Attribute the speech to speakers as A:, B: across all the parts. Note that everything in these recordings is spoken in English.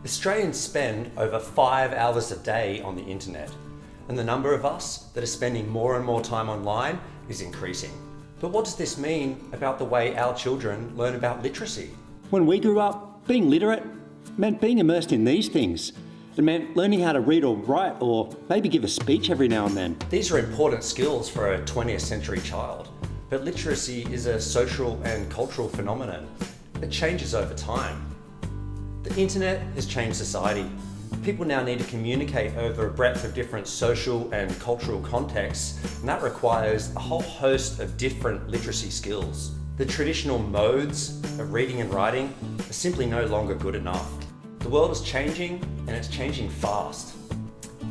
A: Australians spend over 5 hours a day on the internet, and the number of us that are spending more and more time online is increasing. But what does this mean about the way our children learn about literacy?
B: When we grew up, being literate meant being immersed in these things. It meant learning how to read or write, or maybe give a speech every now and then.
A: These are important skills for a 20th century child, but literacy is a social and cultural phenomenon. It changes over time. The internet has changed society. People now need to communicate over a breadth of different social and cultural contexts, and that requires a whole host of different literacy skills. The traditional modes of reading and writing are simply no longer good enough. The world is changing, and it's changing fast.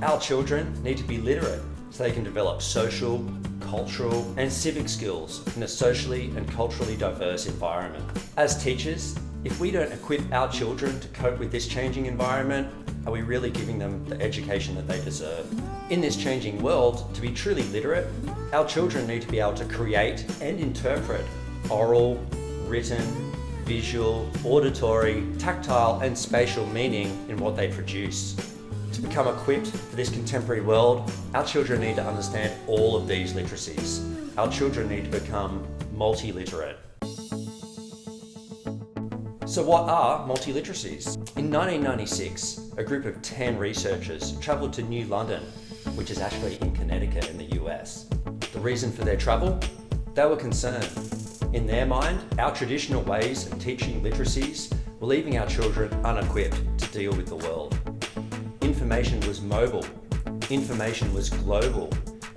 A: Our children need to be literate so they can develop social, cultural, and civic skills in a socially and culturally diverse environment. As teachers, if we don't equip our children to cope with this changing environment, are we really giving them the education that they deserve? In this changing world, to be truly literate, our children need to be able to create and interpret oral, written, visual, auditory, tactile, and spatial meaning in what they produce. To become equipped for this contemporary world, our children need to understand all of these literacies. Our children need to become multiliterate. So what are multiliteracies? In 1996, a group of 10 researchers travelled to New London, which is actually in Connecticut in the US. The reason for their travel? They were concerned. In their mind, our traditional ways of teaching literacies were leaving our children unequipped to deal with the world. Information was mobile. Information was global.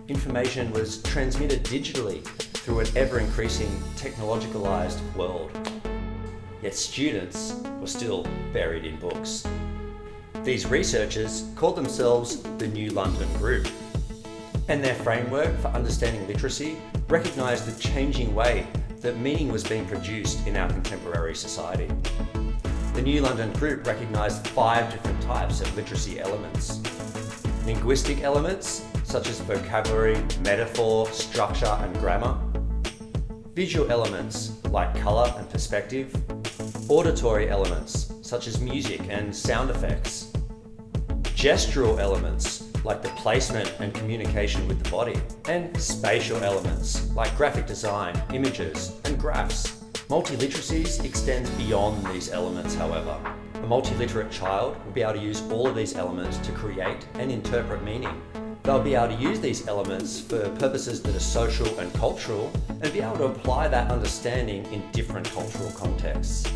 A: Information was transmitted digitally through an ever-increasing technologicalized world. Yet students were still buried in books. These researchers called themselves the New London Group, and their framework for understanding literacy recognised the changing way that meaning was being produced in our contemporary society. The New London Group recognised 5 different types of literacy elements. Linguistic elements, such as vocabulary, metaphor, structure, and grammar. Visual elements, like colour and perspective. Auditory elements, such as music and sound effects. Gestural elements, like the placement and communication with the body. And spatial elements, like graphic design, images, and graphs. Multiliteracies extends beyond these elements, however. A multiliterate child will be able to use all of these elements to create and interpret meaning. They'll be able to use these elements for purposes that are social and cultural, and be able to apply that understanding in different cultural contexts.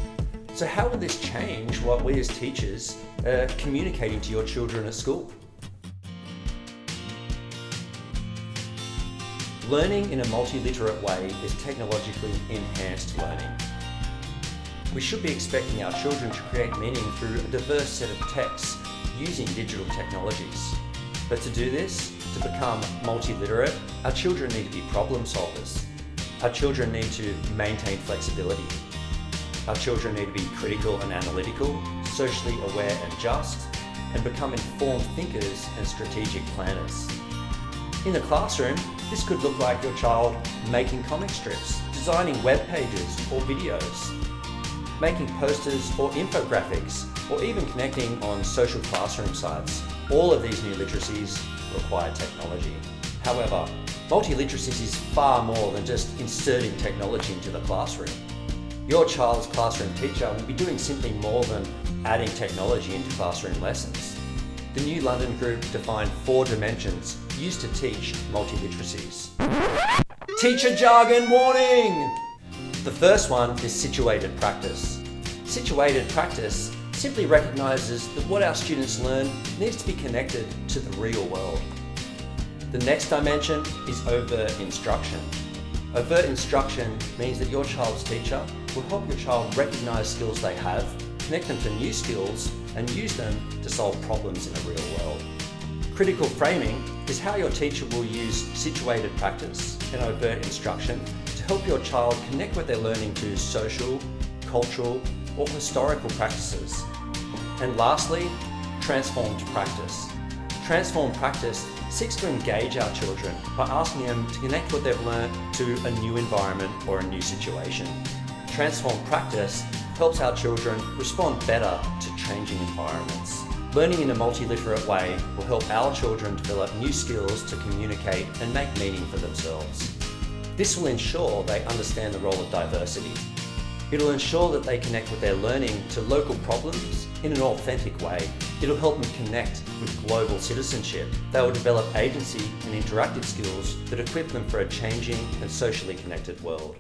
A: So how will this change what we as teachers are communicating to your children at school? Learning in a multiliterate way is technologically enhanced learning. We should be expecting our children to create meaning through a diverse set of texts using digital technologies. But to do this, to become multiliterate, our children need to be problem solvers. Our children need to maintain flexibility. Our children need to be critical and analytical, socially aware and just, and become informed thinkers and strategic planners. In the classroom, this could look like your child making comic strips, designing web pages or videos, making posters or infographics, or even connecting on social classroom sites. All of these new literacies require technology. However, multiliteracies is far more than just inserting technology into the classroom. Your child's classroom teacher will be doing simply more than adding technology into classroom lessons. The New London Group defined 4 dimensions used to teach multiliteracies. Teacher jargon warning! The first one is situated practice. Situated practice simply recognises that what our students learn needs to be connected to the real world. The next dimension is overt instruction. Overt instruction means that your child's teacher will help your child recognise skills they have, connect them to new skills, and use them to solve problems in the real world. Critical framing is how your teacher will use situated practice and overt instruction to help your child connect what they're learning to social, cultural, or historical practices. And lastly, transformed practice. Transformed practice seeks to engage our children by asking them to connect what they've learned to a new environment or a new situation. Transformed practice helps our children respond better to changing environments. Learning in a multiliterate way will help our children develop new skills to communicate and make meaning for themselves. This will ensure they understand the role of diversity. It'll ensure that they connect with their learning to local problems in an authentic way. It'll help them connect with global citizenship. They will develop agency and interactive skills that equip them for a changing and socially connected world.